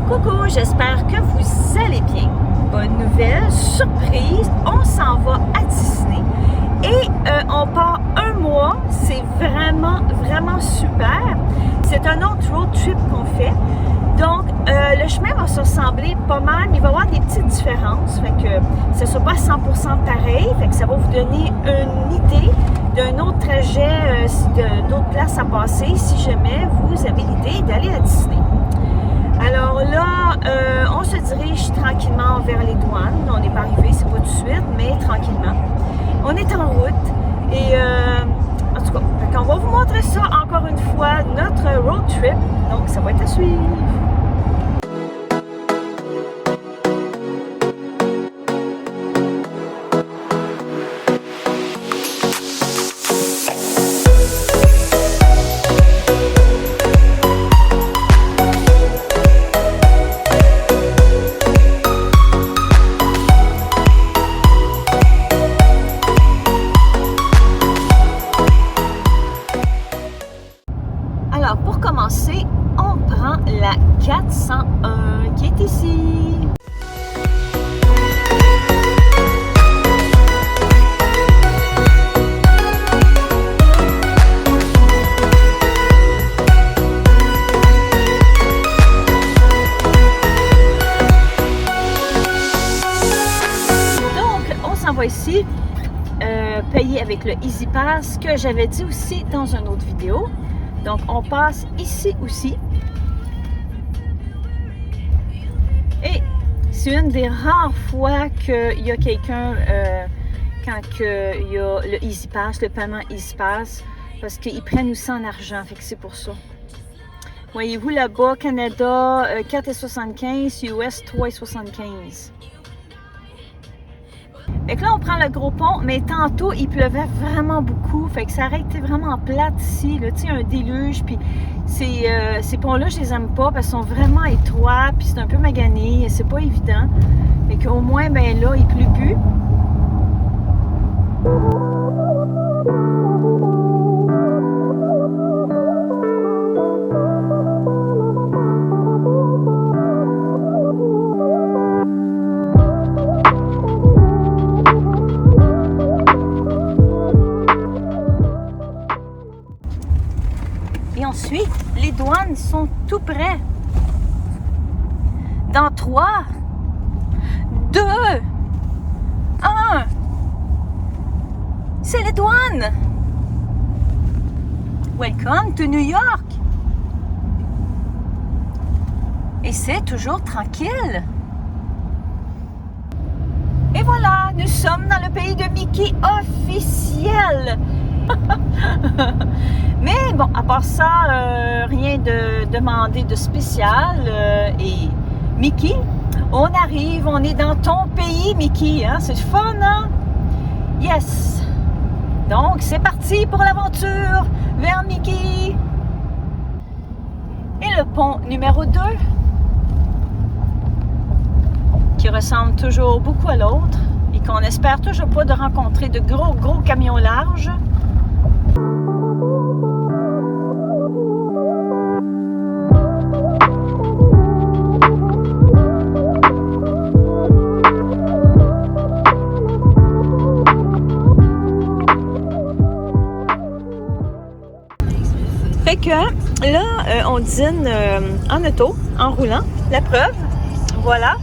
Coucou, j'espère que vous allez bien. Bonne nouvelle, surprise, on s'en va à Disney et on part un mois. C'est vraiment super. C'est un autre road trip qu'on fait. Donc, le chemin va se ressembler pas mal, mais il va y avoir des petites différences. Fait que ce ne sera pas 100% pareil. Fait que ça va vous donner une idée d'un autre trajet, d'autres places à passer si jamais vous avez l'idée d'aller à Disney. Alors là, on se dirige tranquillement vers les douanes. On n'est pas arrivé, c'est pas tout de suite, mais tranquillement. On est en route et en tout cas, on va vous montrer ça encore une fois, notre road trip. Donc, ça va être à suivre. Alors, pour commencer, on prend la 401 qui est ici. Donc, on s'en va ici, payer avec le Easy Pass que j'avais dit aussi dans une autre vidéo. Donc, on passe ici aussi. Et c'est une des rares fois qu'il y a quelqu'un, quand il y a le Easy Pass, le paiement Easy Pass, parce qu'ils prennent aussi en argent, fait que c'est pour ça. Voyez-vous là-bas, Canada 4,75, US 3,75. Fait que là, on prend le gros pont, mais tantôt, il pleuvait vraiment beaucoup. Fait que ça aurait été vraiment plate ici, là, tu sais, un déluge. Puis ces ponts-là, je les aime pas parce qu'ils sont vraiment étroits, puis c'est un peu magané, c'est pas évident. Fait qu'au moins, ben là, il pleut plus. Et ensuite, les douanes sont tout près. Dans 3, 2, 1. C'est les douanes. Welcome to New York. Et c'est toujours tranquille. Et voilà, nous sommes dans le pays de Mickey officiel. Mais bon, à part ça, rien de demandé de spécial. Et Mickey, on arrive, on est dans ton pays, Mickey. Hein? C'est fun, hein? Yes! Donc, c'est parti pour l'aventure vers Mickey. Et le pont numéro 2, qui ressemble toujours beaucoup à l'autre et qu'on espère toujours pas de rencontrer de gros camions larges. Fait que là, on dîne en auto, en roulant, la preuve, voilà.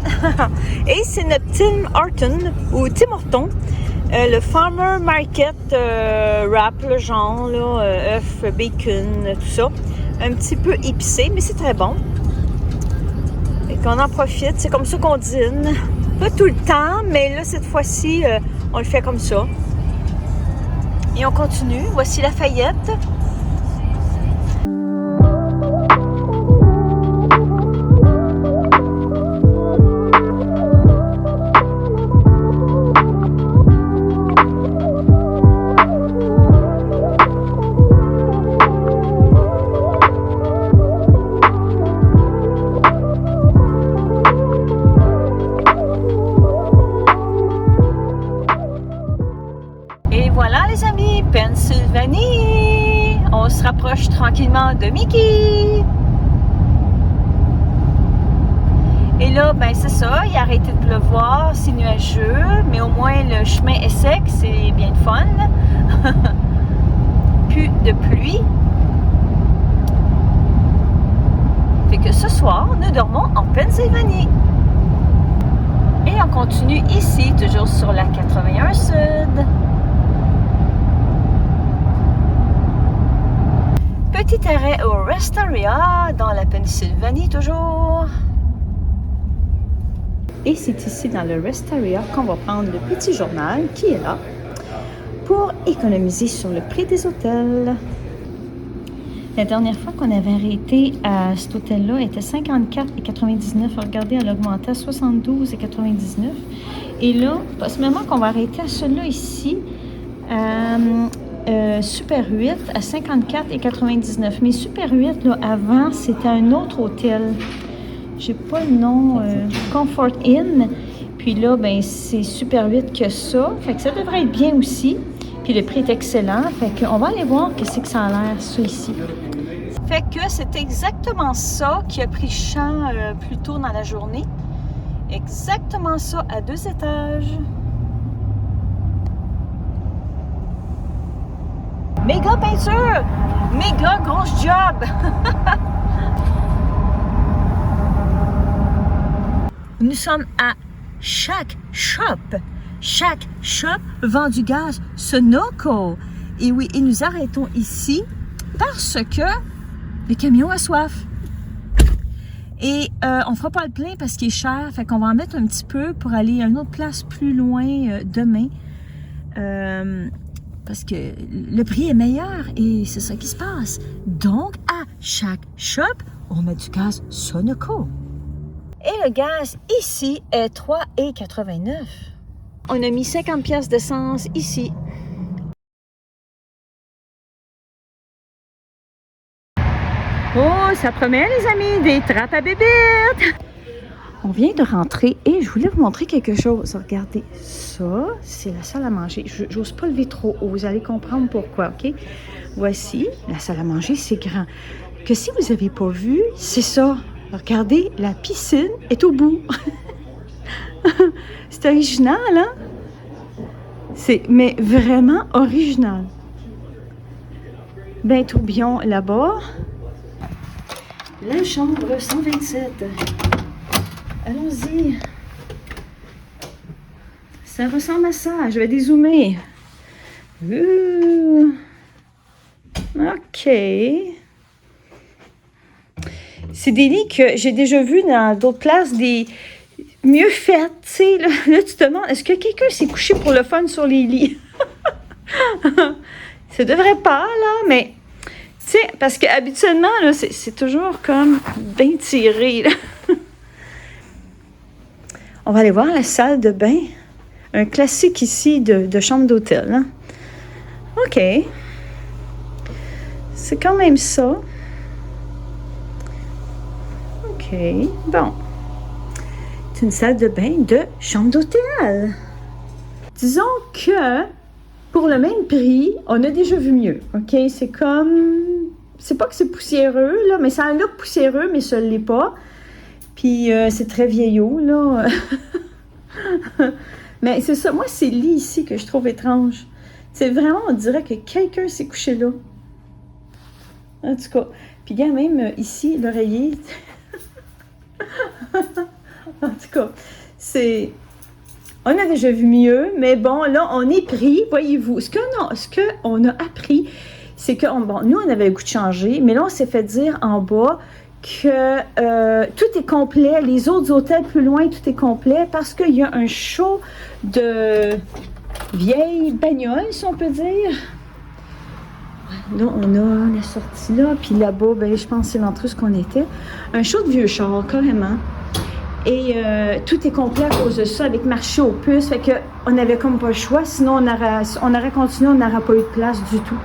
Et c'est notre Tim Horton, ou Tim Horton, le Farmer Market wrap, le genre, là, œuf, bacon, tout ça. Un petit peu épicé, mais c'est très bon. Et qu'on en profite, c'est comme ça qu'on dîne. Pas tout le temps, mais là, cette fois-ci, on le fait comme ça. Et on continue. Voici Lafayette. Et voilà les amis, Pennsylvanie! On se rapproche tranquillement de Mickey! là, ben c'est ça, il a arrêté de pleuvoir, c'est nuageux, mais au moins le chemin est sec, c'est bien de fun. Plus de pluie. Fait que ce soir, nous dormons en Pennsylvanie. Et on continue ici, toujours sur la 81 Sud. Petit arrêt au Restaria, dans la Pennsylvanie toujours. Et c'est ici dans le Restaria qu'on va prendre le petit journal qui est là pour économiser sur le prix des hôtels. La dernière fois qu'on avait arrêté à cet hôtel-là était 54,99. Regardez, elle a augmenté à 72,99. Et là, c'est ce moment qu'on va arrêter à celui-là ici, Super 8 à 54,99. Mais Super 8, là, avant, c'était un autre hôtel. J'ai pas le nom, Comfort Inn. Puis là, ben c'est Super 8 que ça. Fait que ça devrait être bien aussi. Puis le prix est excellent. Fait qu'on va aller voir qu'est-ce que ça a l'air, ça ici. Fait que c'est exactement ça qui a pris champ plus tôt dans la journée. Exactement ça à 2 étages. Méga peinture! Méga grosse job! Nous sommes à Shack Shop. Shack Shop vend du gaz Sunoco. Et oui, et nous arrêtons ici parce que le camion a soif. Et on ne fera pas le plein parce qu'il est cher. Fait qu'on va en mettre un petit peu pour aller à une autre place plus loin demain. Parce que le prix est meilleur et c'est ça qui se passe. Donc, à Shack Shop, on met du gaz Sunoco. Et le gaz ici est 3,89. On a mis 50 pièces d'essence ici. Oh, ça promet les amis, des trappes à bébites! On vient de rentrer et je voulais vous montrer quelque chose. Regardez, ça, c'est la salle à manger. J'ose pas lever trop haut, vous allez comprendre pourquoi, OK? Voici, la salle à manger, c'est grand. Que si vous n'avez pas vu, c'est ça. Regardez, la piscine est au bout. C'est original, hein? C'est, mais vraiment original. Ben, tourbillon là-bas. La chambre 127. Allons-y. Ça ressemble à ça. Je vais dézoomer. OK. C'est des lits que j'ai déjà vus dans d'autres places, des mieux faites. Tu sais, là, tu te demandes, est-ce que quelqu'un s'est couché pour le fun sur les lits? Ça devrait pas, là, mais... Tu sais, parce qu'habituellement, là, c'est toujours comme bien tiré, là. On va aller voir la salle de bain. Un classique ici de chambre d'hôtel. Hein? OK. C'est quand même ça. OK. Bon. C'est une salle de bain de chambre d'hôtel. Disons que pour le même prix, on a déjà vu mieux. OK? C'est comme... C'est pas que c'est poussiéreux, là, mais ça a un look poussiéreux, mais ça ne l'est pas. Puis c'est très vieillot, là. Mais c'est ça, moi, c'est le lit ici que je trouve étrange. C'est vraiment, on dirait que quelqu'un s'est couché là. En tout cas. Puis il y a même ici, l'oreiller. En tout cas, c'est... On a déjà vu mieux, mais bon, là, on est pris, voyez-vous. Ce qu'on a appris, c'est que, bon, nous, on avait le goût de changer, mais là, on s'est fait dire en bas que tout est complet. Les autres hôtels plus loin, tout est complet parce qu'il y a un show de vieilles bagnoles, si on peut dire. Là, on a la sortie là, puis là-bas, ben, je pense que c'est l'entrée où on était. Un show de vieux chars, carrément. Et tout est complet à cause de ça, avec marché aux puces. Fait qu'on n'avait comme pas le choix, sinon on aurait continué, on n'aurait pas eu de place du tout.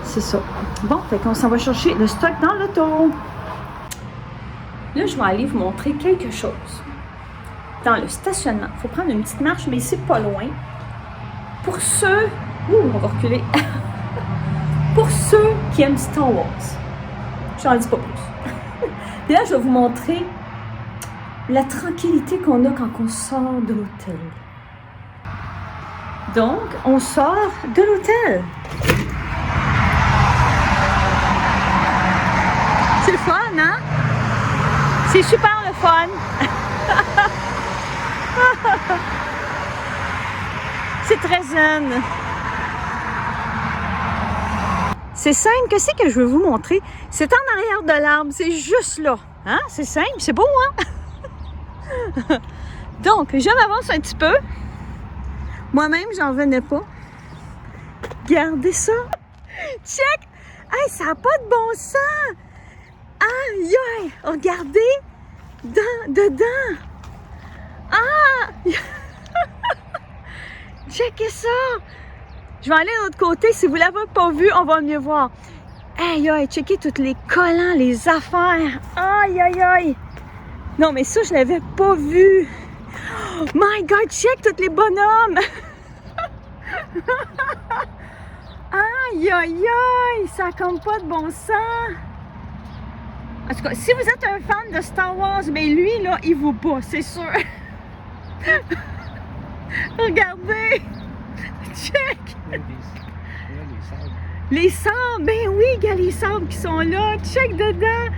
C'est ça. Bon, fait qu'on s'en va chercher le stock dans l'auto. Là, je vais aller vous montrer quelque chose. Dans le stationnement, il faut prendre une petite marche, mais c'est pas loin. Pour ceux... Ouh, on va reculer. Pour ceux qui aiment Star Wars. J'en dis pas plus. Et là, je vais vous montrer la tranquillité qu'on a quand on sort de l'hôtel. Donc, on sort de l'hôtel. C'est le fun, hein? C'est super le fun. C'est très zen. C'est simple. Qu'est-ce que je veux vous montrer? C'est en arrière de l'arbre. C'est juste là. Hein? C'est simple. C'est beau, hein? Donc, je m'avance un petit peu. Moi-même, j'en revenais pas. Regardez ça. Check! Hey, ça n'a pas de bon sens! Aïe, aïe! Regardez! Dedans! Ah! Checkez ça! Je vais aller de l'autre côté. Si vous ne l'avez pas vu, on va mieux voir. Aïe, aïe! Checkez tous les collants, les affaires! Aïe, aïe, aïe! Non, mais ça, je ne l'avais pas vu! Oh my God! Check tous les bonhommes! Aïe, aïe, aïe! Ça n'a comme pas de bon sens! En tout cas, si vous êtes un fan de Star Wars, mais lui, là, il vous bat, c'est sûr! Regardez! Check! Les sabres! Ben oui, il y a les sabres qui sont là! Check dedans!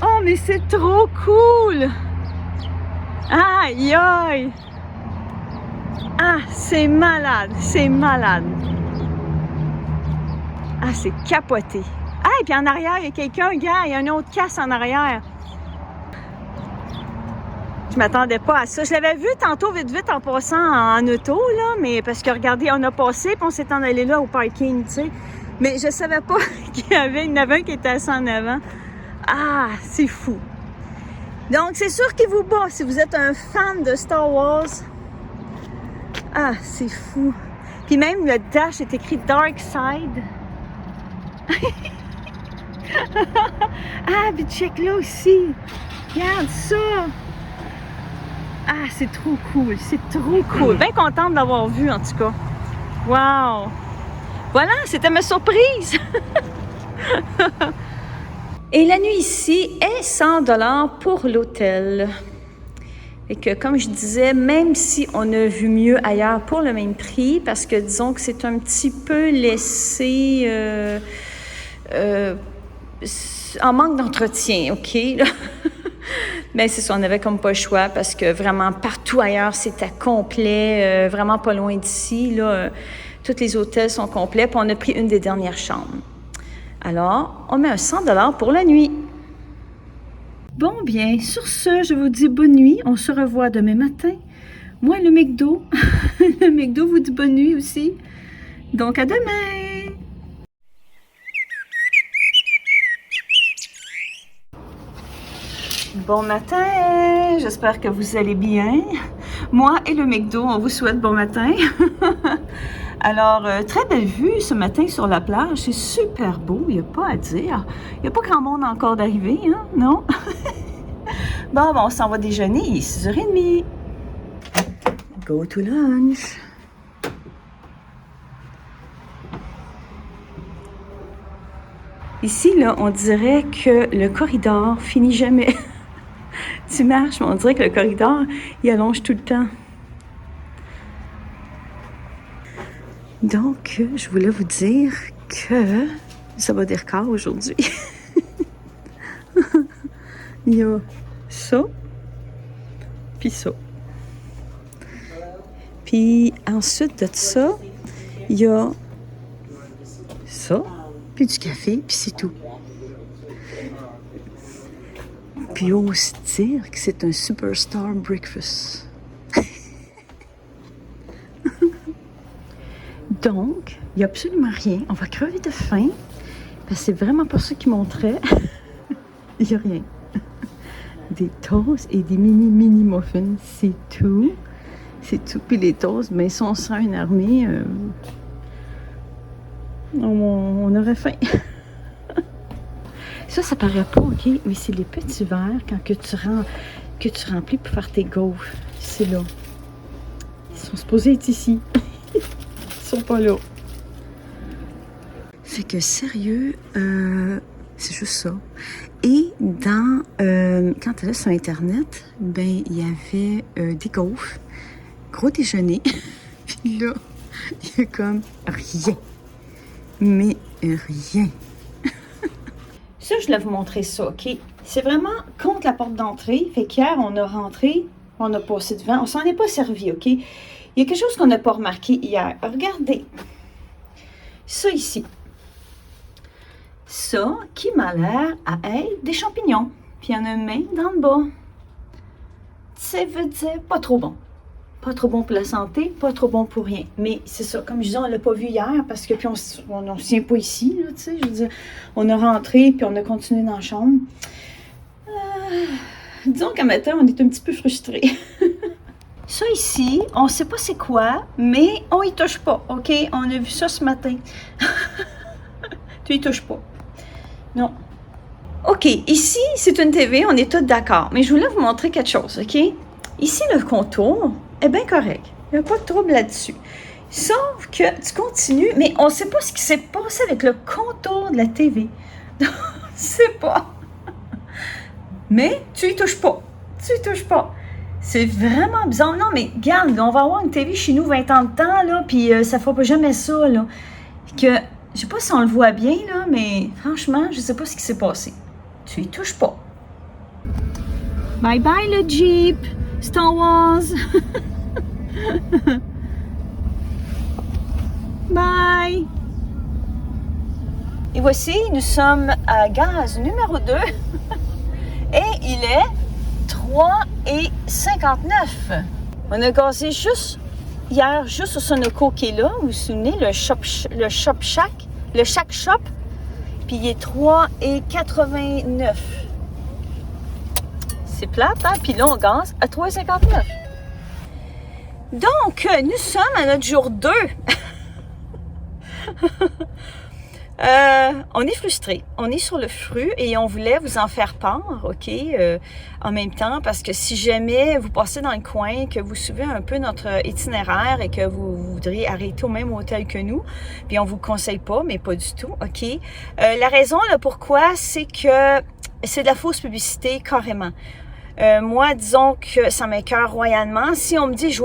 Oh, mais c'est trop cool! Aïe, aïe! Ah, c'est malade! C'est malade! Ah, c'est capoté! Ah, et puis en arrière, il y a quelqu'un, regarde, il y a un autre casse en arrière. Je m'attendais pas à ça. Je l'avais vu tantôt vite en passant en auto, là, mais parce que regardez, on a passé, puis on s'est en allé là au parking, tu sais. Mais je savais pas qu'il y en avait un qui était assis en avant. Ah, c'est fou. Donc, c'est sûr qu'il vous bat si vous êtes un fan de Star Wars. Ah, c'est fou. Puis même, le dash est écrit Dark Side. Ah, puis check là aussi. Regarde ça. Ah, c'est trop cool. C'est trop cool. Bien contente d'avoir vu, en tout cas. Wow. Voilà, c'était ma surprise. Et la nuit ici est 100 $ pour l'hôtel. Et que, comme je disais, même si on a vu mieux ailleurs pour le même prix, parce que disons que c'est un petit peu laissé en manque d'entretien, OK? Mais c'est ça, on n'avait comme pas le choix parce que vraiment partout ailleurs, c'était complet, vraiment pas loin d'ici, là. Tous les hôtels sont complets, puis on a pris une des dernières chambres. Alors, on met un 100 $ pour la nuit. Bon, bien, sur ce, je vous dis bonne nuit. On se revoit demain matin. Moi, le McDo. Le McDo vous dit bonne nuit aussi. Donc, à demain! Bon matin! J'espère que vous allez bien. Moi et le McDo, on vous souhaite bon matin. Alors, très belle vue ce matin sur la plage. C'est super beau, il n'y a pas à dire. Il n'y a pas grand monde encore d'arriver, hein? Non? Bon, on s'en va déjeuner, il est 6h30. Go to lunch. Ici, là, on dirait que le corridor finit jamais. Tu marches, mais on dirait que le corridor, il allonge tout le temps. Donc, je voulais vous dire que ça va des records aujourd'hui. Il y a ça, puis ça. Puis ensuite de ça, il y a ça, puis du café, puis c'est tout. Puis ose dire que c'est un superstar breakfast. Donc, il n'y a absolument rien. On va crever de faim. Parce que c'est vraiment pas ça qu'ils montraient. Il n'y a rien. Des toasts et des mini muffins, c'est tout. C'est tout. Puis les toasts, ben, si on sent une armée, on aurait faim. Ça paraît pas, OK? Mais c'est les petits verres quand que tu remplis pour faire tes gaufres. C'est là. Ils sont supposés être ici. Ils sont pas là. Fait que sérieux, c'est juste ça. Et quand elle est sur Internet, ben il y avait des gaufres, gros déjeuner. Puis là, il y a comme rien. Mais rien. Ça, je voulais vous montrer ça, OK? C'est vraiment contre la porte d'entrée. Fait qu'hier, on a rentré, on a passé devant. On s'en est pas servi, OK? Il y a quelque chose qu'on n'a pas remarqué hier. Regardez. Ça ici. Ça qui m'a l'air à être des champignons. Puis il y en a un main dans le bas. Ça veut dire pas trop bon. Pas trop bon pour la santé, pas trop bon pour rien. Mais c'est ça, comme je disais, on ne l'a pas vu hier parce que puis on ne se tient pas ici, là, tu sais. Je veux dire, on a rentré puis on a continué dans la chambre. Disons qu'à matin, on est un petit peu frustrés. Ça ici, on ne sait pas c'est quoi, mais on y touche pas, OK? On a vu ça ce matin. Tu y touches pas. Non. OK, ici, c'est une TV, on est tous d'accord. Mais je voulais vous montrer quelque chose, OK? Ici, le contour est bien correct. Il n'y a pas de trouble là-dessus. Sauf que tu continues, mais on ne sait pas ce qui s'est passé avec le contour de la TV. On ne sait pas. Mais tu y touches pas. Tu y touches pas. C'est vraiment bizarre. Non, mais regarde, on va avoir une TV chez nous 20 ans de temps, là, puis ça ne fera pas jamais ça, là. Que, je sais pas si on le voit bien, là, mais franchement, je sais pas ce qui s'est passé. Tu y touches pas. Bye bye, le Jeep! Star Wars! Bye! Et voici, nous sommes à gaz numéro 2 et il est 3,59. On a gazé juste hier, juste au Sunoco qui est là. Vous vous souvenez, le Shack Shop, puis il est 3,89. C'est plate, hein? Puis là, on gaze à 3,59. Donc, nous sommes à notre jour 2. On est frustrés. On est sur le fru et on voulait vous en faire part, OK, en même temps, parce que si jamais vous passez dans le coin, que vous suivez un peu notre itinéraire et que vous voudriez arrêter au même hôtel que nous, puis on vous conseille pas, mais pas du tout, OK. La raison, là, pourquoi, c'est que c'est de la fausse publicité, carrément. Moi, disons que ça m'écoeure royalement. Si on me dit,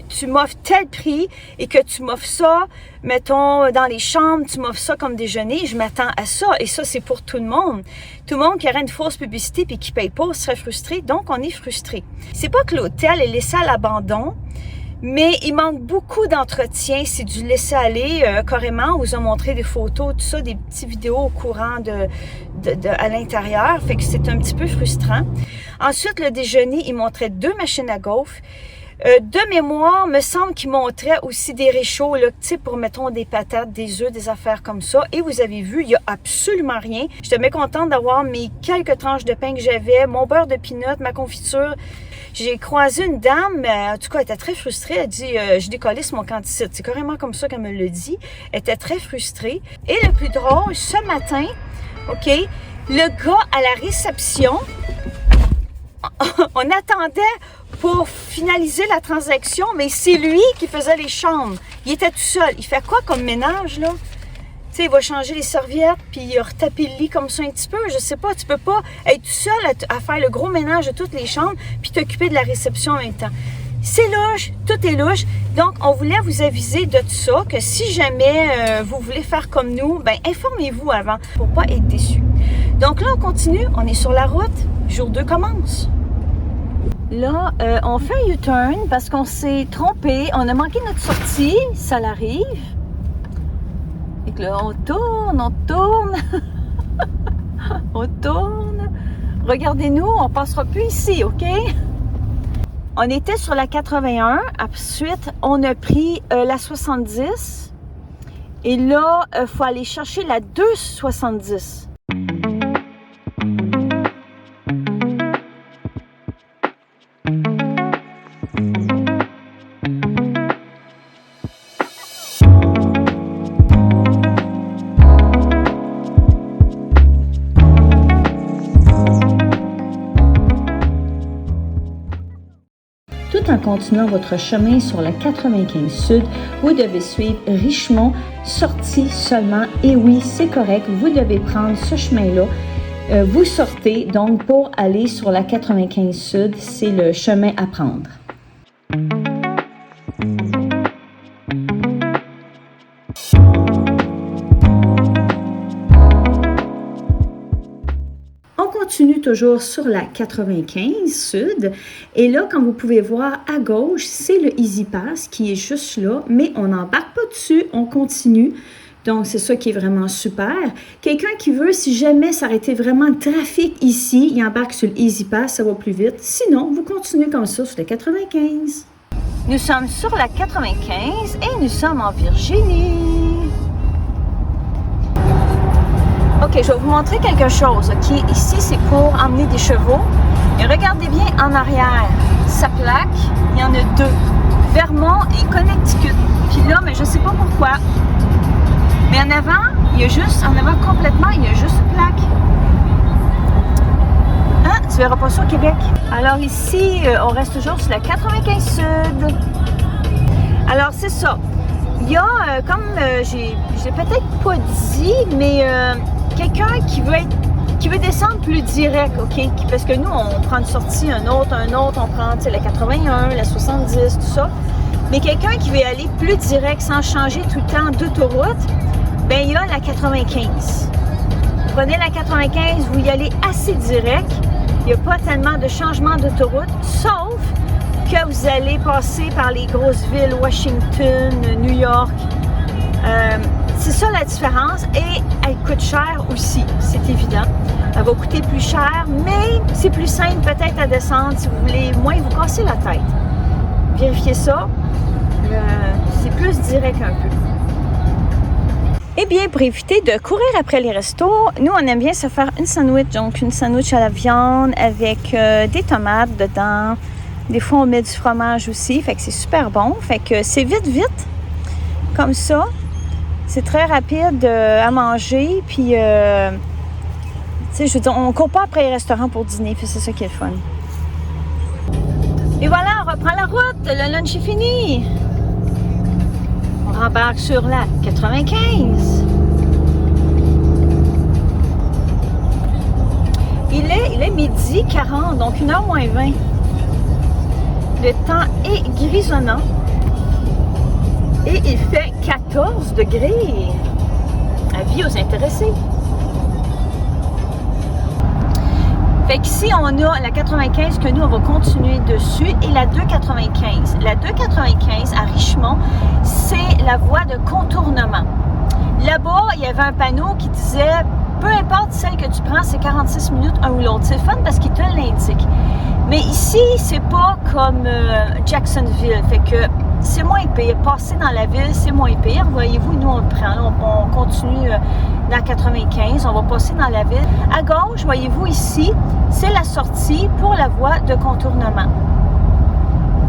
tu m'offres tel prix et que tu m'offres ça, mettons, dans les chambres, tu m'offres ça comme déjeuner, je m'attends à ça. Et ça, c'est pour tout le monde. Tout le monde qui aurait une fausse publicité et qui ne paye pas serait frustré. Donc, on est frustré. C'est pas que l'hôtel est laissé à l'abandon, mais il manque beaucoup d'entretien. C'est du laisser-aller, carrément. On vous a montré des photos, tout ça, des petites vidéos au courant à l'intérieur. Fait que c'est un petit peu frustrant. Ensuite, le déjeuner, il montrait 2 machines à gaufres. De mémoire, me semble qu'il montrait aussi des réchauds, là, pour, mettons, des patates, des œufs, des affaires comme ça. Et vous avez vu, il n'y a absolument rien. J'étais bien contente d'avoir mes quelques tranches de pain que j'avais, mon beurre de pinot, ma confiture. J'ai croisé une dame, en tout cas, elle était très frustrée. Elle dit, je décollisse mon canticite. C'est carrément comme ça qu'elle me le dit. Elle était très frustrée. Et le plus drôle, ce matin, OK, le gars à la réception, on attendait pour finaliser la transaction, mais c'est lui qui faisait les chambres. Il était tout seul. Il fait quoi comme ménage, là? Tu sais, il va changer les serviettes, puis il va retaper le lit comme ça un petit peu. Je sais pas, tu peux pas être tout seul à faire le gros ménage de toutes les chambres, puis t'occuper de la réception en même temps. C'est louche, tout est louche. Donc, on voulait vous aviser de tout ça, que si jamais vous voulez faire comme nous, ben informez-vous avant pour pas être déçus. Donc là, on continue, on est sur la route, jour 2 commence. Là, on fait un U-turn parce qu'on s'est trompé, on a manqué notre sortie, ça l'arrive. Et que là, on tourne, on tourne. Regardez-nous, on passera plus ici, OK? On était sur la 81, ensuite, on a pris la 70. Et là, il faut aller chercher la 270. Tout en continuant votre chemin sur la 95 Sud, vous devez suivre Richemont, sortie seulement. Et oui, c'est correct, vous devez prendre ce chemin-là. vous sortez donc pour aller sur la 95 Sud, c'est le chemin à prendre. On continue toujours sur la 95 Sud et là, comme vous pouvez voir à gauche, c'est le Easy Pass qui est juste là, mais on n'embarque pas dessus, on continue. Donc, c'est ça qui est vraiment super. Quelqu'un qui veut, si jamais s'arrêter vraiment le trafic ici, il embarque sur le Easy Pass, ça va plus vite. Sinon, vous continuez comme ça sur la 95. Nous sommes sur la 95 et nous sommes en Virginie. OK, je vais vous montrer quelque chose. OK, ici, c'est pour emmener des chevaux. Et regardez bien en arrière. Sa plaque, il y en a deux. Vermont et Connecticut. Puis là, mais je ne sais pas pourquoi. Mais en avant, il y a juste, en avant complètement, il y a juste une plaque. Hein? Tu verras pas ça au Québec. Alors ici, on reste toujours sur la 95 Sud. Alors c'est ça. Il y a, comme j'ai peut-être pas dit, mais quelqu'un qui veut descendre plus direct, OK? Parce que nous, on prend une sortie, un autre, on prend la 81, la 70, tout ça. Mais quelqu'un qui veut aller plus direct sans changer tout le temps d'autoroute, bien, il y a la 95. Prenez la 95, vous y allez assez direct. Il n'y a pas tellement de changement d'autoroute, sauf que vous allez passer par les grosses villes, Washington, New York. C'est ça la différence et elle coûte cher aussi, c'est évident. Elle va coûter plus cher, mais c'est plus simple peut-être à descendre si vous voulez moins vous casser la tête. Vérifiez ça. C'est plus direct un peu. Eh bien, pour éviter de courir après les restos, nous, on aime bien se faire une sandwich. Donc, une sandwich à la viande avec des tomates dedans. Des fois, on met du fromage aussi. Fait que c'est super bon. Fait que c'est vite, comme ça. C'est très rapide à manger. Puis, tu sais, je veux dire, on ne court pas après les restaurants pour dîner. Puis c'est ça qui est le fun. Et voilà, on reprend la route. Le lunch est fini. On rembarque sur la 95. Il est midi 40, donc 1h moins 20. Le temps est grisonnant. Et il fait 14 degrés. Avis aux intéressés. Fait qu'ici, on a la 95 que nous, on va continuer dessus et la 295. La 295 à Richmond, c'est la voie de contournement. Là-bas, il y avait un panneau qui disait, peu importe celle que tu prends, c'est 46 minutes, un ou l'autre. C'est fun parce qu'il te l'indique. Mais ici, c'est pas comme Jacksonville. Fait que c'est moins pire. Passer dans la ville, c'est moins pire. Voyez-vous, nous, on le prend. On continue dans 95. On va passer dans la ville. À gauche, voyez-vous ici, c'est la sortie pour la voie de contournement.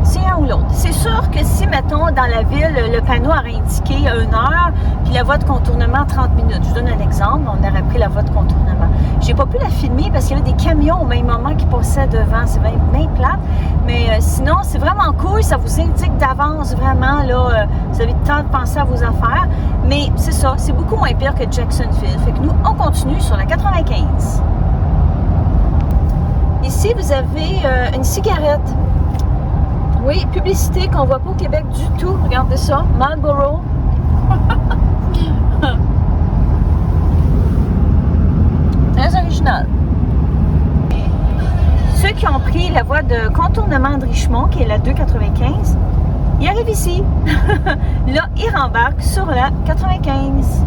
C'est un ou l'autre. C'est sûr que si, mettons, dans la ville, le panneau aurait indiqué 1 heure, puis la voie de contournement 30 minutes. Je vous donne un exemple. On aurait pris la voie de contournement. J'ai pas pu la filmer parce qu'il y avait des camions au même moment qui passaient devant. C'est bien plate. Mais sinon, c'est vraiment cool. Ça vous indique d'avance vraiment. Là, vous avez le temps de penser à vos affaires. Mais c'est ça. C'est beaucoup moins pire que Jacksonville. Fait que nous, on continue sur la 95. Ici, vous avez une cigarette. Oui, publicité qu'on voit pas au Québec du tout. Regardez ça. Marlboro. Très original. Ceux qui ont pris la voie de contournement de Richmond, qui est la 295, ils arrivent ici. Là, ils rembarquent sur la 95.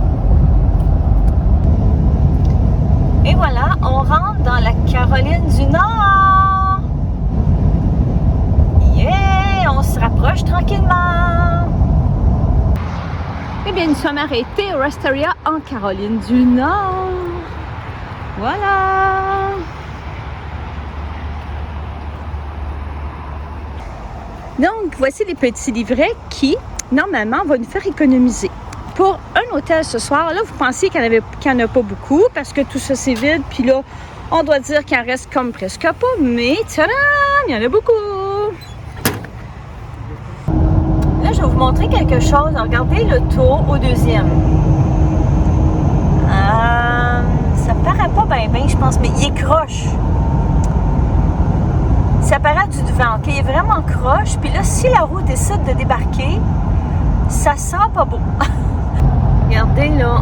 Et voilà, on rentre dans la Caroline du Nord. Yeah! On se rapproche tranquillement. Eh bien, nous sommes arrêtés au Resteria en Caroline du Nord. Voilà! Donc, voici les petits livrets qui, normalement, vont nous faire économiser. Pour un hôtel ce soir, là, vous pensez qu'il n'y en a pas beaucoup parce que tout ça, c'est vide. Puis là, on doit dire qu'il en reste comme presque pas. Mais, tadam! Il y en a beaucoup! Là, je vais vous montrer quelque chose. Regardez le tour au deuxième. Ça paraît pas bien, je pense, mais il est croche. Ça paraît du devant, OK? Il est vraiment croche. Puis là, si la roue décide de débarquer, ça sent pas beau. Regardez, là.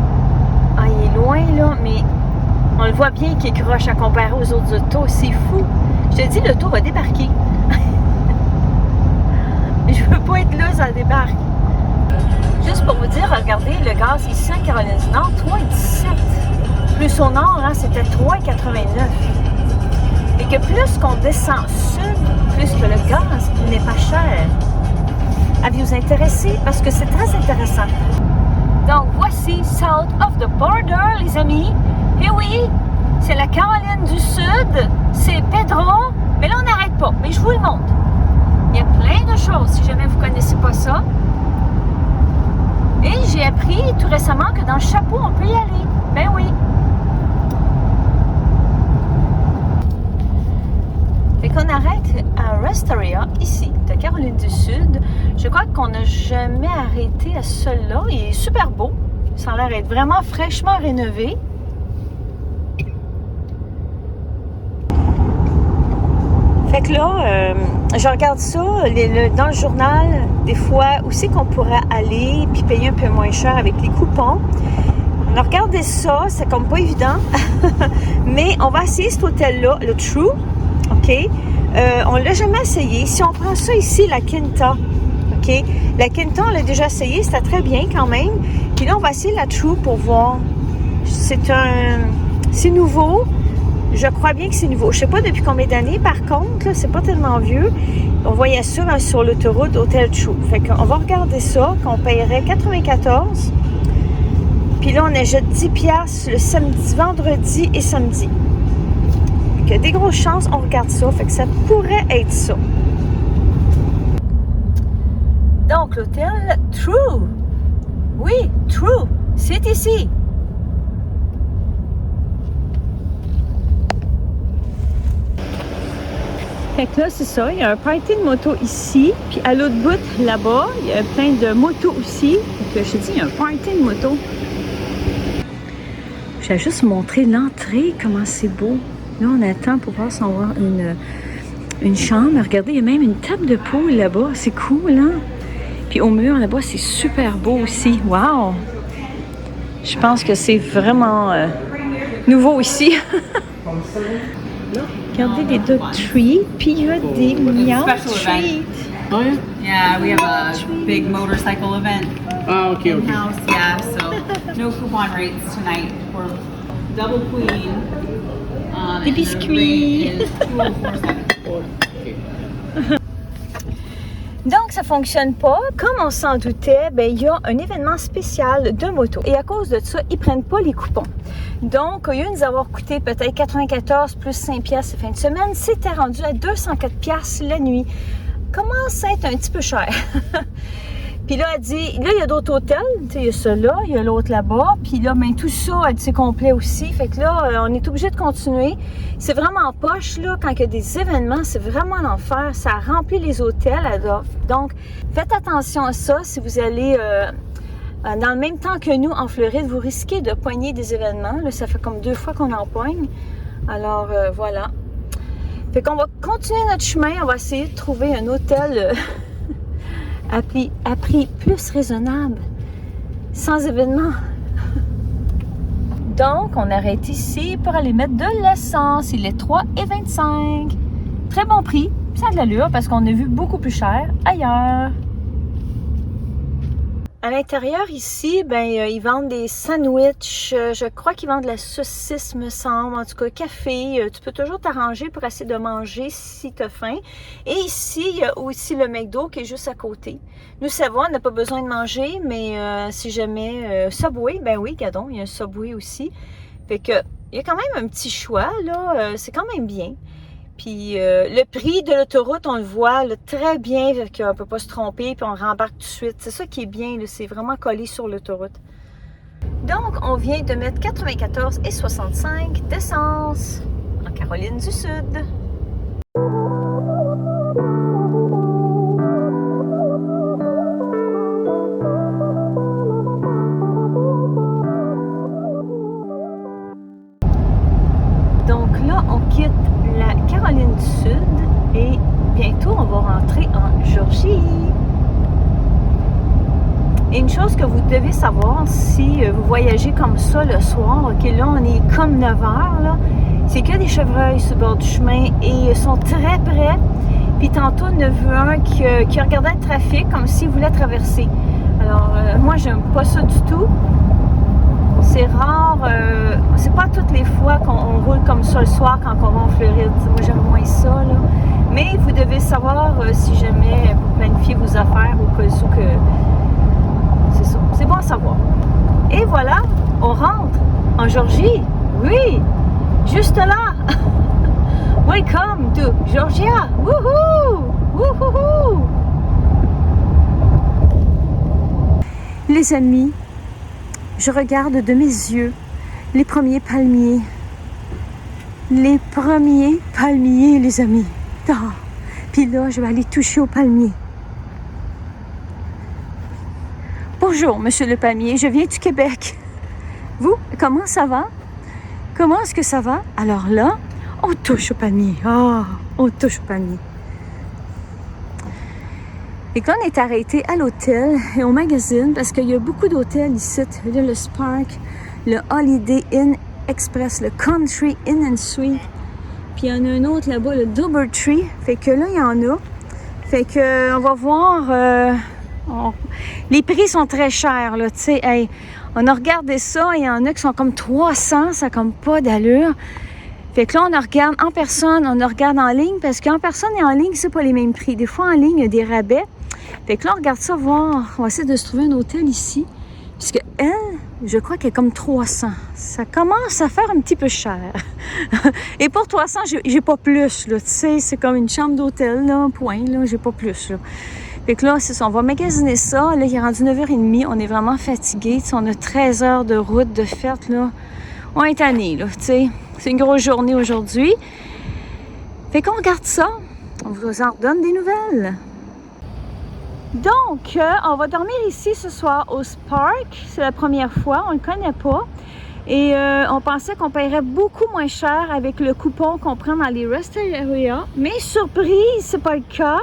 Ah, il est loin, là, mais on le voit bien qu'il est croche à comparer aux autres autos. C'est fou. Je te dis, l'auto va débarquer. Je veux pas être là, ça débarque. Juste pour vous dire, regardez, le gaz ici en Caroline du Nord, 3,17. Plus au nord, hein, c'était 3,89. Et que plus qu'on descend sud, plus que le gaz n'est pas cher. Avez-vous intéressé? Parce que c'est très intéressant. Donc, voici South of the Border, les amis. Et oui, c'est la Caroline du Sud, c'est Pedro. Mais là, on n'arrête pas. Mais je vous le montre. Il y a plein de choses, si jamais vous ne connaissez pas ça. Et j'ai appris tout récemment que dans le chapeau, on peut y aller. Ben oui. Fait qu'on arrête à Restaria, ici, de Caroline du Sud. Je crois qu'on n'a jamais arrêté à celui-là. Il est super beau. Ça a l'air d'être vraiment fraîchement rénové. Fait que là, je regarde ça dans le journal, des fois, où c'est qu'on pourrait aller puis payer un peu moins cher avec les coupons. On a regardé ça, c'est comme pas évident, mais on va essayer cet hôtel-là, le True, OK? On l'a jamais essayé. Si on prend ça ici, la Quinta, OK? La Quinta, on l'a déjà essayé, c'était très bien quand même. Puis là, on va essayer la True pour voir. C'est nouveau. Je crois bien que c'est nouveau. Je ne sais pas depuis combien d'années, par contre, là, c'est pas tellement vieux. On voyait ça là, sur l'autoroute Hôtel True. Fait qu'on va regarder ça, qu'on paierait 94. Puis là, on achète 10 piastres le samedi, vendredi et samedi. Fait que des grosses chances, on regarde ça. Fait que ça pourrait être ça. Donc, l'hôtel True. Oui, True. C'est ici. Fait que là, c'est ça, il y a un party de moto ici, puis à l'autre bout, là-bas, il y a plein de motos aussi. Fait que je te dis, il y a un party de moto. Je vais juste montrer l'entrée, comment c'est beau. Là, on attend pour voir si on va une chambre. Regardez, il y a même une table de poule là-bas, c'est cool, hein? Puis au mur, là-bas, c'est super beau aussi. Wow! Je pense que c'est vraiment nouveau ici. Regardez des dog treats, puis il y a des meow treats. Oh yeah? Yeah, we have a big motorcycle event Oh, okay, okay. in-house, yeah, so no coupon rates tonight. We're double queen. Des biscuits. And the rate is 2047. Okay. Donc, ça fonctionne pas. Comme on s'en doutait, ben, il y a un événement spécial de moto. Et à cause de ça, ils prennent pas les coupons. Donc, au lieu de nous avoir coûté peut-être 94 plus 5 piastres la fin de semaine, c'était rendu à 204 piastres la nuit. Commence à être un petit peu cher. Puis là, elle dit, là, il y a d'autres hôtels. Tu sais, il y a ça là, il y a l'autre là-bas. Puis là, ben, tout ça, elle dit, c'est complet aussi. Fait que là, on est obligé de continuer. C'est vraiment poche, là, quand il y a des événements, c'est vraiment l'enfer. Ça remplit les hôtels. Donc, faites attention à ça. Si vous allez dans le même temps que nous, en Floride, vous risquez de poigner des événements. Là, ça fait comme 2 fois qu'on en poigne. Alors, voilà. Fait qu'on va continuer notre chemin. On va essayer de trouver un hôtel à prix plus raisonnable, sans événement. Donc, on arrête ici pour aller mettre de l'essence. Il est 3,25. Très bon prix. Ça a de l'allure parce qu'on a vu beaucoup plus cher ailleurs. À l'intérieur ici, ben ils vendent des sandwichs. Je crois qu'ils vendent de la saucisse, me semble. En tout cas, café. Tu peux toujours t'arranger pour essayer de manger si tu as faim. Et ici, il y a aussi le McDo qui est juste à côté. Nous, ça va, on n'a pas besoin de manger, mais si jamais Subway, ben oui, gadon, il y a un Subway aussi. Fait que il y a quand même un petit choix, là. C'est quand même bien. Puis le prix de l'autoroute, on le voit là, très bien, qu'on ne peut pas se tromper, puis on rembarque tout de suite. C'est ça qui est bien, c'est vraiment collé sur l'autoroute. Donc, on vient de mettre 94,65 d'essence en Caroline du Sud. Et une chose que vous devez savoir si vous voyagez comme ça le soir, ok, là on est comme 9 heures, là, c'est qu'il y a des chevreuils sur le bord du chemin et ils sont très près. Puis tantôt, il y en a vu un qui regardait le trafic comme s'il voulait traverser. Alors, moi, j'aime pas ça du tout. C'est rare, c'est pas toutes les fois qu'on roule comme ça le soir quand on va en Floride. Moi, j'aime moins ça, là. Mais vous devez savoir si jamais vous planifiez vos affaires au cas où que... C'est ça, c'est bon à savoir. Et voilà, on rentre en Georgie. Oui, juste là. Welcome to Georgia. Woohoo! Woohoo! Les amis, je regarde de mes yeux les premiers palmiers. Les premiers palmiers, les amis. Ah. Puis là, je vais aller toucher aux palmiers. Bonjour, monsieur le palmier, je viens du Québec. Vous, comment ça va? Comment est-ce que ça va? Alors là, on touche au palmier. Ah, on touche au palmier. Et quand on est arrêté à l'hôtel et au magazine, parce qu'il y a beaucoup d'hôtels ici, là, le Spark, le Holiday Inn Express, le Country Inn and Suite, puis il y en a un autre là-bas, le Doubletree. Fait que là, il y en a. Fait que on va voir. Les prix sont très chers, là, tu sais. Hey, on a regardé ça, il y en a qui sont comme 300, ça n'a comme pas d'allure. Fait que là, on regarde en personne, on regarde en ligne, parce qu'en personne et en ligne, c'est pas les mêmes prix. Des fois, en ligne, il y a des rabais. Fait que là, on regarde ça, voir. On va essayer de se trouver un hôtel ici. Puisque elle, je crois qu'elle est comme 300. Ça commence à faire un petit peu cher. Et pour 300, j'ai pas plus, là. Tu sais, c'est comme une chambre d'hôtel, là, point, là. J'ai pas plus, là. Fait que là, c'est ça, on va magasiner ça. Là, il est rendu 9h30. On est vraiment fatigués. Tu sais, on a 13 heures de route de fête, là. On est tannés, là, tu sais. C'est une grosse journée aujourd'hui. Fait qu'on regarde ça. On vous en redonne des nouvelles. Donc, on va dormir ici ce soir au Spark. C'est la première fois. On ne le connaît pas. Et on pensait qu'on paierait beaucoup moins cher avec le coupon qu'on prend dans les rest area. Mais surprise, c'est pas le cas.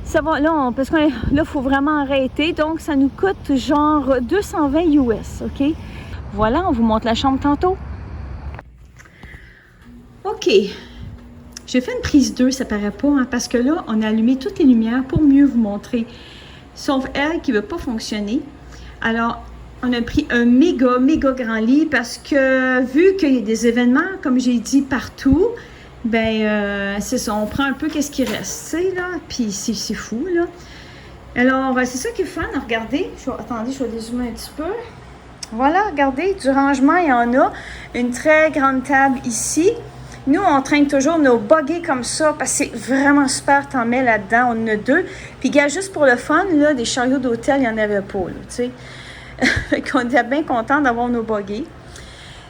Ça va, là, parce que là, il faut vraiment arrêter. Donc, ça nous coûte genre 220 US, OK? Voilà, on vous montre la chambre tantôt. OK. J'ai fait une prise 2, ça paraît pas, hein, parce que là, on a allumé toutes les lumières pour mieux vous montrer. Sauf elle qui ne veut pas fonctionner. Alors, on a pris un méga grand lit parce que vu qu'il y a des événements, comme j'ai dit, partout, ben c'est ça, on prend un peu qu'est-ce qui reste, tu sais, là, puis c'est fou, là. Alors, c'est ça qui est fun, regardez. Attendez, je vais dézoomer un petit peu. Voilà, regardez, du rangement, il y en a. Une très grande table ici. Nous, on traîne toujours nos buggies comme ça parce que c'est vraiment super, t'en mets là-dedans. On en a 2. Puis, gars, juste pour le fun, là, des chariots d'hôtel, il n'y en avait pas, là, tu sais. On était bien contents d'avoir nos buggies.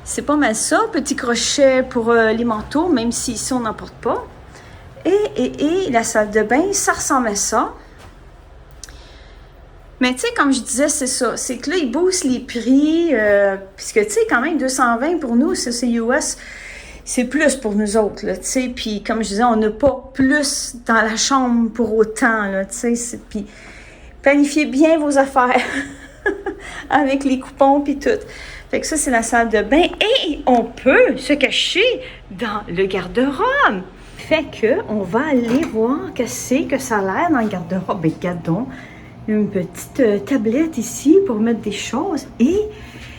C'est pas mal ça. Petit crochet pour les manteaux, même si ici, on n'en porte pas. Et la salle de bain, ça ressemble à ça. Mais tu sais, comme je disais, c'est ça. C'est que là, ils boostent les prix. Puisque, tu sais, quand même, 220 pour nous, ça, c'est US. C'est plus pour nous autres, là, tu sais. Puis, comme je disais, on n'a pas plus dans la chambre pour autant, là, tu sais. Puis, planifiez bien vos affaires avec les coupons puis tout. Fait que ça, c'est la salle de bain. Et on peut se cacher dans le garde-robe. Fait que on va aller voir qu'est-ce que ça a l'air dans le garde-robe. Ben, regarde donc. Une petite tablette ici pour mettre des choses. Et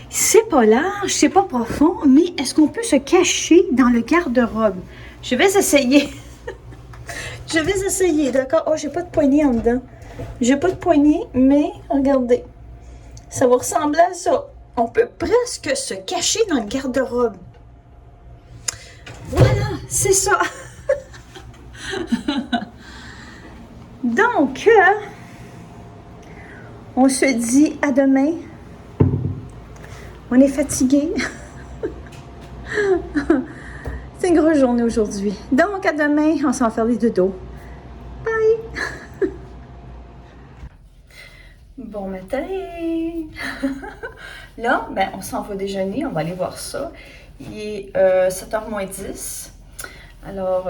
c'est pas large, c'est pas profond, mais est-ce qu'on peut se cacher dans le garde-robe? Je vais essayer. Je vais essayer, d'accord? Oh, j'ai pas de poignée en dedans. J'ai pas de poignée, mais regardez. Ça va ressembler à ça. On peut presque se cacher dans le garde-robe. Voilà, c'est ça. Donc, on se dit à demain. On est fatigué. C'est une grosse journée aujourd'hui. Donc, à demain, on s'en fait les dodo. Bye! Bon matin! Là, ben, on s'en va déjeuner. On va aller voir ça. Il est 7h moins 10. Alors,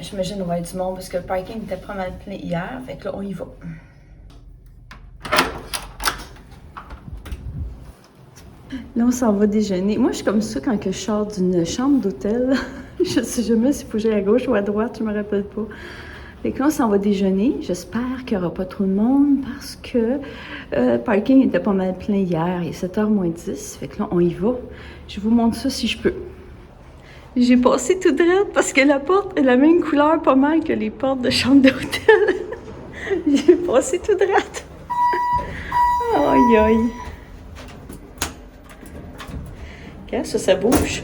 j'imagine qu'on va être du monde parce que le parking était pas mal plein hier. Fait que là, on y va. Là, on s'en va déjeuner. Moi, je suis comme ça quand que je sors d'une chambre d'hôtel. Je sais jamais s'il faut que j'aille à gauche ou à droite, je me rappelle pas. Fait que là, on s'en va déjeuner. J'espère qu'il n'y aura pas trop de monde parce que le parking était pas mal plein hier. Il est 7h moins 10. Fait que là, on y va. Je vous montre ça si je peux. J'ai passé tout droit parce que la porte est la même couleur pas mal que les portes de chambre d'hôtel. J'ai passé tout droit. Aïe, aïe. Regarde, ça bouge.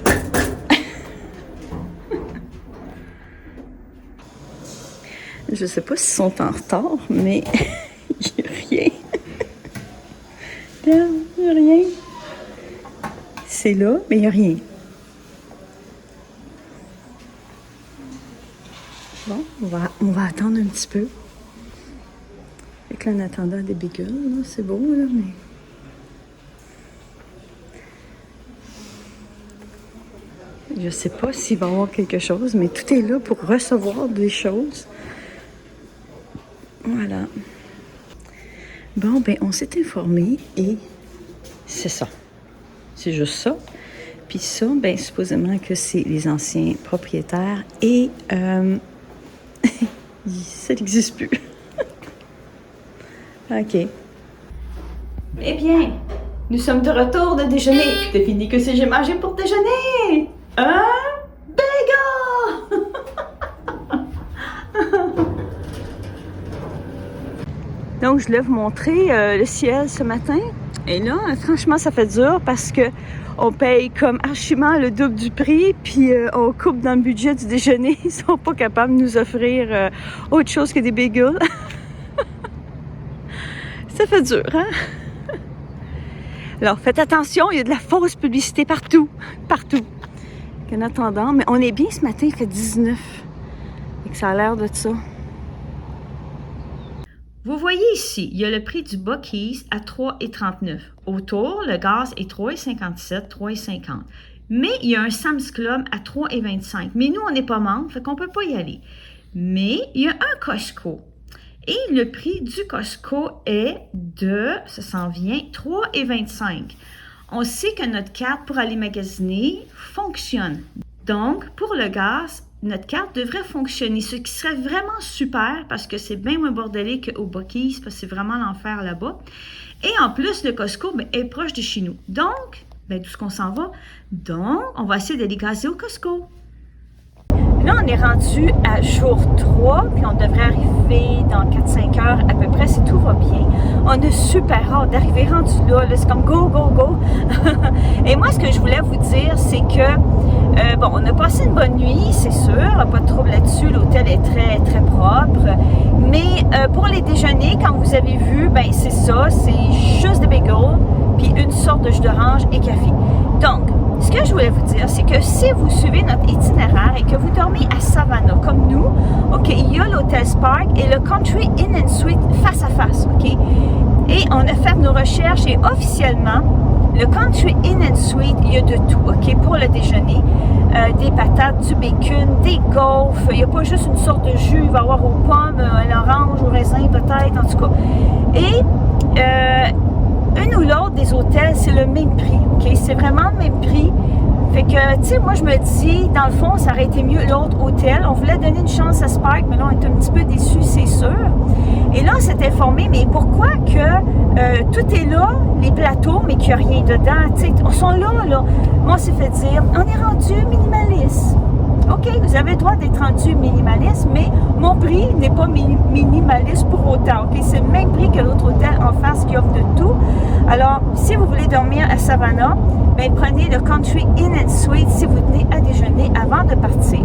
Je sais pas s'ils sont en retard, mais il n'y a rien. Regarde, il n'y a rien. C'est là, mais il n'y a rien. Bon, on va attendre un petit peu. Fait que là, en attendant des bagels, c'est beau, là, mais... Je sais pas s'il va y avoir quelque chose, mais tout est là pour recevoir des choses. Voilà. Bon, ben, on s'est informé et c'est ça. C'est juste ça. Puis ça, ben, supposément que c'est les anciens propriétaires et ça n'existe plus. OK. Eh bien, nous sommes de retour de déjeuner. Devinez que j'ai mangé pour déjeuner. Un bagel! Donc, je voulais vous montrer le ciel ce matin. Et là, franchement, ça fait dur parce que on paye comme archiment le double du prix, puis on coupe dans le budget du déjeuner. Ils sont pas capables de nous offrir autre chose que des bagels. Ça fait dur, hein? Alors, faites attention, il y a de la fausse publicité partout. Partout. En attendant, mais on est bien ce matin, il fait 19. Et que ça a l'air de ça. Vous voyez ici, il y a le prix du Buc-ee's à 3,39. Autour, le gaz est 3,57, 3,50. Mais il y a un Sam's Club à 3,25. Mais nous, on n'est pas membre, fait qu'on ne peut pas y aller. Mais il y a un Costco. Et le prix du Costco est de, ça s'en vient, 3,25. On sait que notre carte pour aller magasiner fonctionne. Donc, pour le gaz, notre carte devrait fonctionner, ce qui serait vraiment super parce que c'est bien moins bordelé qu'au Buc-ee's parce que c'est vraiment l'enfer là-bas. Et en plus, le Costco est proche de chez nous. Donc, d'où est-ce qu'on s'en va? Donc, on va essayer d'aller gazer au Costco. Là, on est rendu à jour 3, puis on devrait arriver dans 4-5 heures à peu près, si tout va bien. On a super hâte d'arriver rendu là, c'est comme go, go, go. Et moi, ce que je voulais vous dire, c'est que, bon, on a passé une bonne nuit, c'est sûr, pas de trouble là-dessus, l'hôtel est très, très propre. Mais pour les déjeuners, comme vous avez vu, ben c'est ça, c'est juste des bagels, puis une sorte de jus d'orange et café. Donc, ce que je voulais vous dire, c'est que si vous suivez notre itinéraire et que vous dormez à Savannah, comme nous, OK, il y a l'hôtel Spark et le Country Inn and Suite face à face, OK? Et on a fait nos recherches et officiellement, le Country Inn and Suite, il y a de tout, OK, pour le déjeuner. Des patates, du bacon, des gaufres, il n'y a pas juste une sorte de jus, il va y avoir aux pommes, à l'orange, au raisin peut-être, en tout cas. Et une ou l'autre des hôtels, c'est le même prix, OK? C'est vraiment le même prix. Fait que, tu sais, moi, je me dis, dans le fond, ça aurait été mieux l'autre hôtel. On voulait donner une chance à Spark, mais là, on est un petit peu déçus, c'est sûr. Et là, on s'est informé, mais pourquoi que tout est là, les plateaux, mais qu'il n'y a rien dedans? Tu sais, on sont là. Moi, on s'est fait dire, on est rendu minimaliste. OK, vous avez le droit d'être rendu minimaliste, mais mon prix n'est pas minimaliste pour autant. OK, c'est le même prix que l'autre hôtel en face qui offre de tout. Alors, si vous voulez dormir à Savannah, bien, prenez le Country Inn and Suite si vous tenez à déjeuner avant de partir.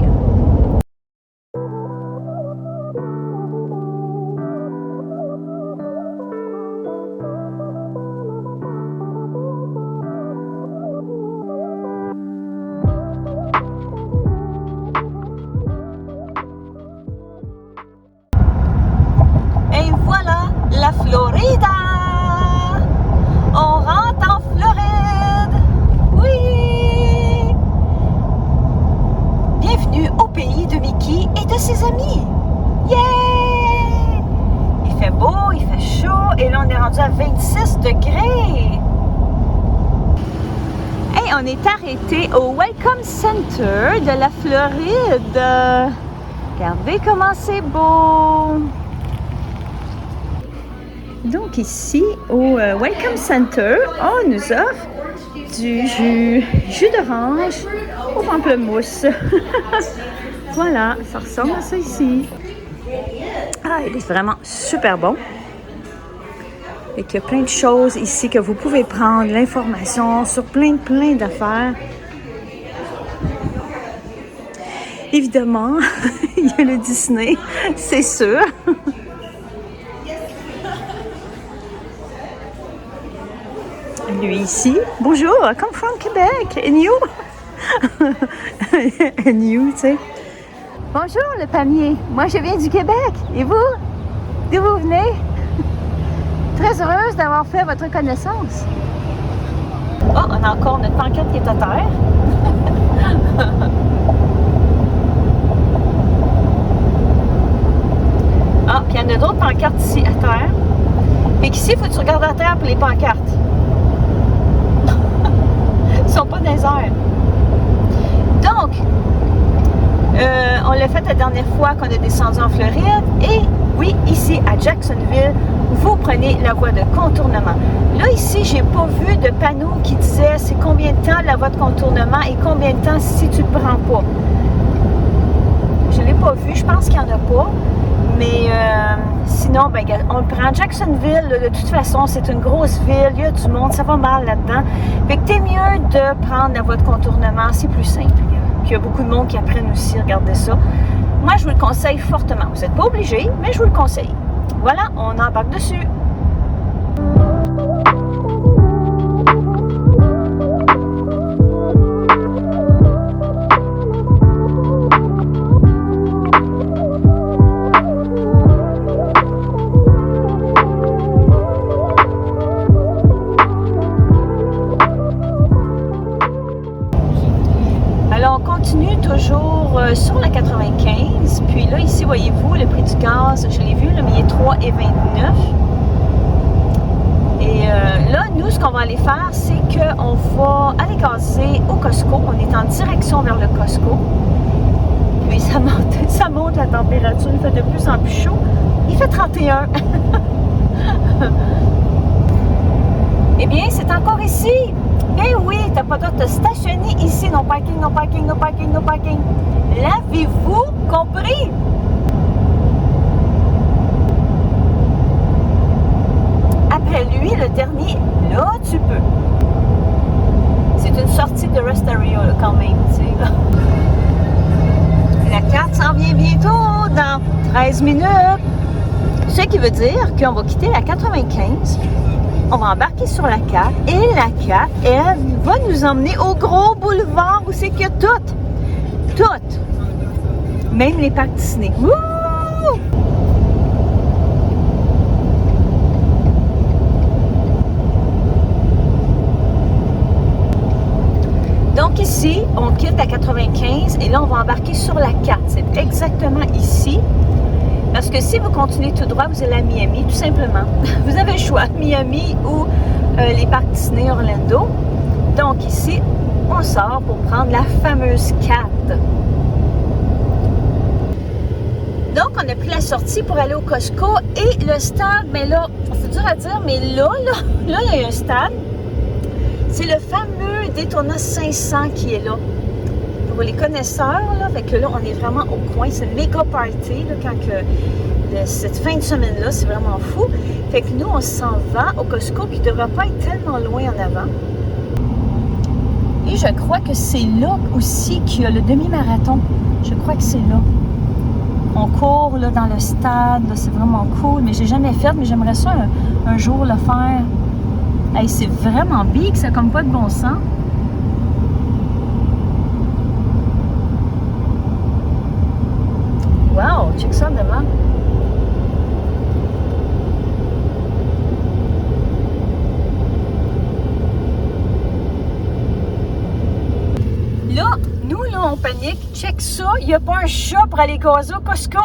Et voilà, la Florida! On rentre en Floride! Oui! Bienvenue au pays de Mickey et de ses amis! Yeah! Il fait beau, il fait chaud et là on est rendu à 26 degrés! on est arrêté au Welcome Center de la Floride. Regardez comment c'est beau! Donc ici, au Welcome Center, on nous offre du jus d'orange au pamplemousse. Voilà, ça ressemble à ça ici. Ah, il est vraiment super bon. Et qu'il y a plein de choses ici que vous pouvez prendre, l'information sur plein d'affaires. Évidemment, il y a le Disney, c'est sûr. Lui ici, bonjour, I come from Québec, and you? And you, tu sais. Bonjour le palmier, moi je viens du Québec, et vous? D'où vous venez? Très heureuse d'avoir fait votre connaissance. Oh, on a encore notre pancarte qui est à terre. Ah, puis il y en a d'autres pancartes ici à terre. Fait qu'ici, il faut que tu regardes à terre pour les pancartes. Ils sont pas dans les airs. Donc, on l'a fait la dernière fois qu'on est descendu en Floride. Et oui, ici à Jacksonville, vous prenez la voie de contournement. Là, ici, j'ai pas vu de panneau qui disait c'est combien de temps la voie de contournement et combien de temps si tu ne le prends pas. Je l'ai pas vu, je pense qu'il n'y en a pas. Mais sinon, ben, on le prend. Jacksonville, là, de toute façon, c'est une grosse ville, il y a du monde, ça va mal là-dedans. Fait que t'es mieux de prendre la voie de contournement, c'est plus simple. Puis il y a beaucoup de monde qui apprennent aussi, regardez ça. Moi, je vous le conseille fortement. Vous n'êtes pas obligé, mais je vous le conseille. Voilà, on embarque dessus. Alors, on continue toujours sur la 95. Puis là, ici, voyez-vous, le prix du gaz, je l'ai vu, là, mais il est 3,29. Et là, nous, ce qu'on va aller faire, c'est qu'on va aller gazer au Costco. On est en direction vers le Costco. Puis ça monte la température, il fait de plus en plus chaud. Il fait 31. Eh bien, c'est encore ici. Eh oui, t'as pas le droit de te stationner ici. No parking, no parking, no parking, no parking. L'avez-vous compris? Après lui, le dernier, là, tu peux. C'est une sortie de Restario, là, quand même, tu sais. La carte s'en vient bientôt, dans 13 minutes. Ce qui veut dire qu'on va quitter la 95. On va embarquer sur la 4 et la 4, elle va nous emmener au gros boulevard où c'est qu'il y a tout. Même les parcs Disney. Wouh! Donc ici, on quitte la 95 et là, on va embarquer sur la 4. C'est exactement ici. Parce que si vous continuez tout droit, vous allez à Miami, tout simplement. Vous avez le choix, Miami ou les parcs Disney Orlando. Donc ici, on sort pour prendre la fameuse 4. Donc, on a pris la sortie pour aller au Costco et le stade, mais là, c'est dur à dire, mais là, il y a un stade. C'est le fameux Daytona 500 qui est là. Pour les connaisseurs, là, fait que là, on est vraiment au coin. C'est une méga party, là, quand que cette fin de semaine-là, c'est vraiment fou. Fait que nous, on s'en va au Costco, qui ne devrait pas être tellement loin en avant. Et je crois que c'est là aussi qu'il y a le demi-marathon. Je crois que c'est là. On court là, dans le stade, c'est vraiment cool, mais j'ai jamais fait, mais j'aimerais ça un jour le faire. Hey, c'est vraiment big, ça comme pas de bon sens. Wow, check ça devant. Là, nous, là, on panique. Check ça, il n'y a pas un chat pour aller gazer au Costco.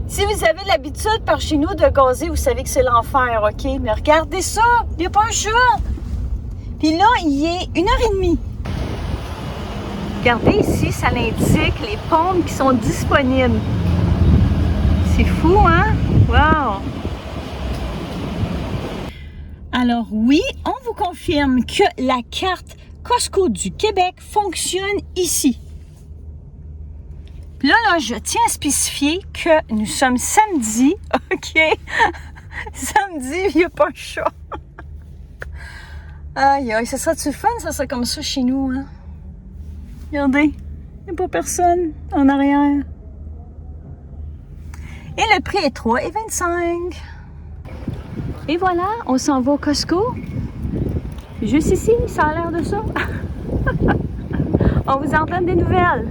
Si vous avez l'habitude par chez nous de gazer, vous savez que c'est l'enfer, OK? Mais regardez ça, il n'y a pas un chat. Puis là, il est 1h30. Regardez ici, ça l'indique les pommes qui sont disponibles. C'est fou, hein? Wow! Alors oui, on vous confirme que la carte Costco du Québec fonctionne ici. Puis là, je tiens à spécifier que nous sommes samedi, OK? Samedi, il n'y a pas de chat. Aïe, aïe, ça serait-tu fun? Ça serait comme ça chez nous, hein? Regardez, il n'y a pas personne en arrière. Et le prix est 3,25. Et voilà, on s'en va au Costco. Juste ici, ça a l'air de ça. On vous en donne des nouvelles.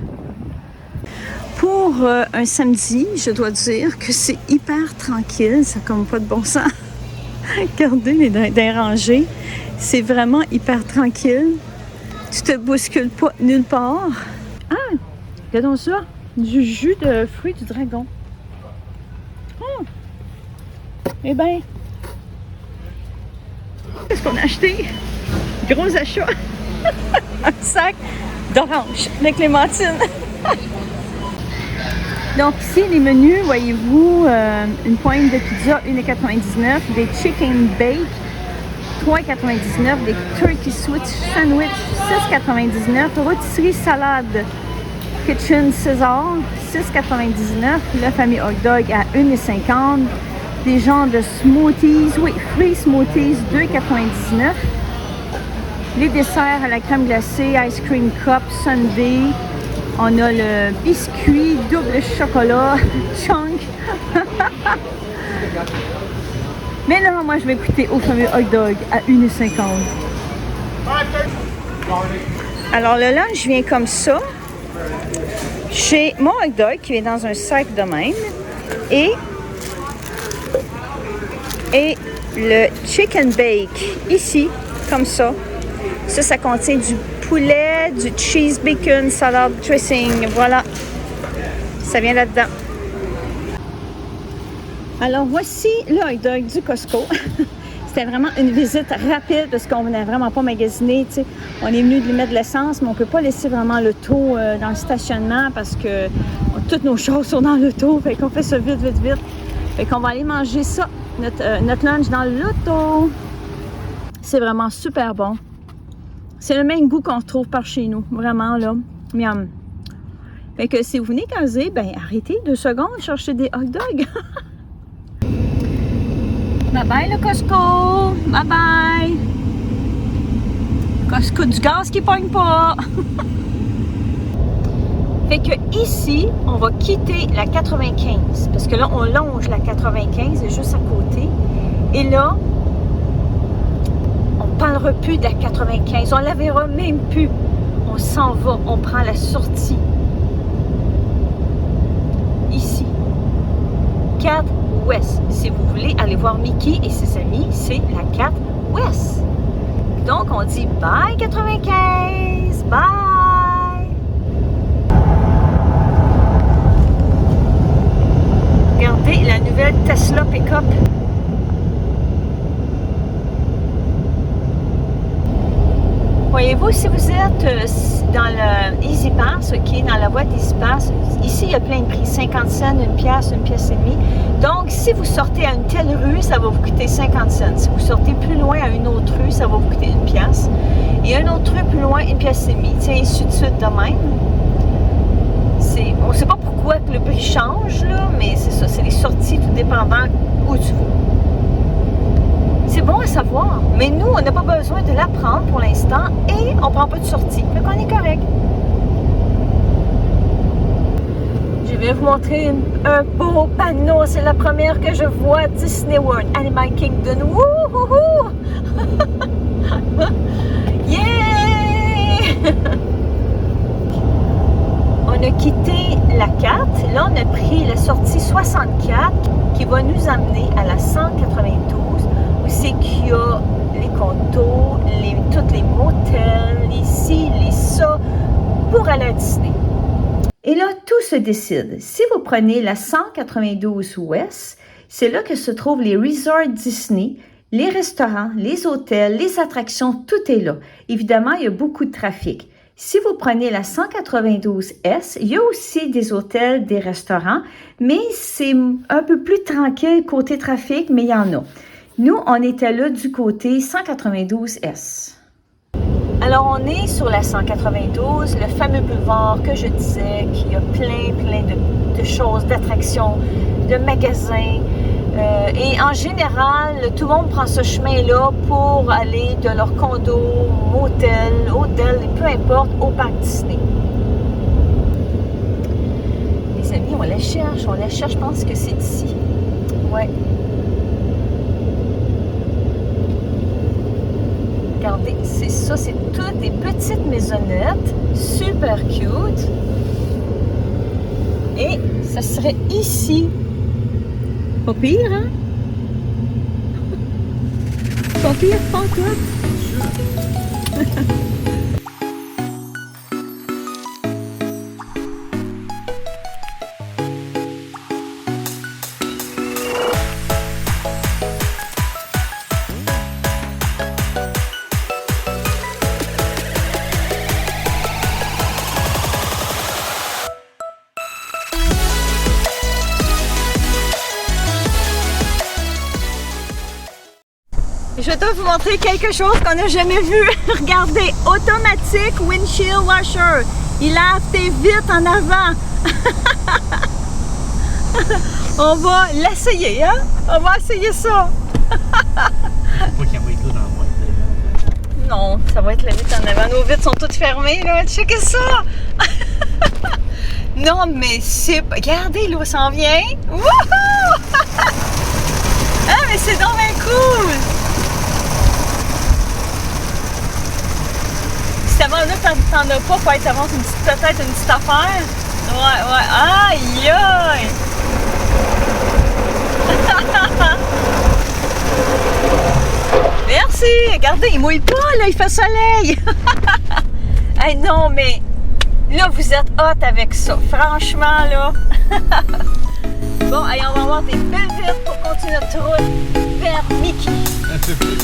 Pour un samedi, je dois dire que c'est hyper tranquille. Ça n'a comme pas de bon sens. Regardez les rangées. C'est vraiment hyper tranquille. Tu te bouscules pas nulle part. Ah, regardons ça. Du jus de fruits du dragon. Eh bien, qu'est-ce qu'on a acheté? Gros achat. Un sac d'orange de clémentine. Donc ici, les menus, voyez-vous, une pointe de pizza, 1,99 $, des chicken bake, 3,99 $, des turkey sandwich, 6,99 $, rôtisserie salade Kitchen César, 6,99 $, la famille hot dog à 1,50 $, des genres de smoothies, oui, free smoothies, 2,99 $, les desserts à la crème glacée, ice cream cup, sundae. On a le biscuit double chocolat, chunk. Mais là, moi, je vais goûter au fameux hot dog à 1,50 $. Alors, le lunch vient comme ça. J'ai mon hot dog qui est dans un sac de même. Et le chicken bake, ici, comme ça. Ça contient du poulet, du cheese, bacon, salade, dressing. Voilà. Ça vient là-dedans. Alors, voici le hot dog du Costco. C'était vraiment une visite rapide parce qu'on venait vraiment pas magasiner. T'sais. On est venu de mettre de l'essence, mais on peut pas laisser vraiment l'auto dans le stationnement parce que toutes nos choses sont dans l'auto. Fait qu'on fait ça vite. Fait qu'on va aller manger ça, notre lunch dans l'auto. C'est vraiment super bon. C'est le même goût qu'on retrouve par chez nous. Vraiment, là. Miam. Fait que si vous venez caser, ben arrêtez 2 secondes, cherchez des hot dogs. Bye bye le Costco. Bye bye. Costco du gaz qui pogne pas. Fait que ici, on va quitter la 95. Parce que là, on longe la 95 juste à côté. Et là, on parlera plus de la 95. On la verra même plus. On s'en va. On prend la sortie. Ici. 4 Ouest. Si vous voulez aller voir Mickey et ses amis, c'est la 4 Ouest. Donc, on dit bye 95. Bye. Regardez la nouvelle Tesla pick-up. Voyez-vous, si vous êtes dans le Easy Pass, OK, dans la boîte Easy Pass, ici, il y a plein de prix, 50 cents, 1 pièce, 1 pièce et demie. Donc, si vous sortez à une telle rue, ça va vous coûter 50 cents. Si vous sortez plus loin à une autre rue, ça va vous coûter 1 pièce. Et une autre rue plus loin, 1 pièce et demie. Tiens, ainsi de suite de même. On ne sait pas pourquoi le prix change, là, mais c'est ça, c'est les sorties, tout dépendant où tu vas. C'est bon à savoir, mais nous, on n'a pas besoin de l'apprendre pour l'instant et on ne prend pas de sortie. Fait qu'on est correct. Je vais vous montrer un beau panneau. C'est la première que je vois. Disney World, Animal Kingdom. Wouhouhou! Yeah! On a quitté la 4. Là, on a pris la sortie 64 qui va nous amener à la 192. C'est qu'il y a les condos, tous les motels, les ci, les ça, pour aller à Disney. Et là, tout se décide. Si vous prenez la 192 Ouest, c'est là que se trouvent les resorts Disney Les restaurants, les hôtels, les attractions, tout est là. Évidemment, il y a beaucoup de trafic. Si vous prenez la 192S, il y a aussi des hôtels, des restaurants, mais c'est un peu plus tranquille côté trafic, mais il y en a. Nous, on était là du côté 192S. Alors, on est sur la 192, le fameux boulevard que je disais, qu'il y a plein de choses, d'attractions, de magasins. Et en général, tout le monde prend ce chemin-là pour aller de leur condo, motel, hôtel, peu importe, au parc Disney. Les amis, on la cherche, je pense que c'est ici. Ouais. Regardez, c'est ça, c'est toutes des petites maisonnettes, super cute. Et ça serait ici. Pas pire, hein? Pas pire, pas tout. Je dois vous montrer quelque chose qu'on n'a jamais vu. Regardez, automatique windshield washer. Il lave tes vitres en avant. On va l'essayer, hein? On va essayer ça. Faut qu'il y ait un dans la boîte. Non, ça va être la vitre en avant. Nos vitres sont toutes fermées, là. Checkez ça! Non, mais c'est... Regardez, l'eau s'en vient. Wouhou! Ah, mais c'est donc bien cool! Si avant là, t'en as pas, faut être avant peut-être une petite affaire. Ouais. Aïe, aïe! Merci! Regardez, il mouille pas, là, il fait soleil! Hey, non, mais là, vous êtes hot avec ça. Franchement, là. Bon, allez, on va avoir des belles vitres pour continuer notre route vers Mickey. Un peu plus.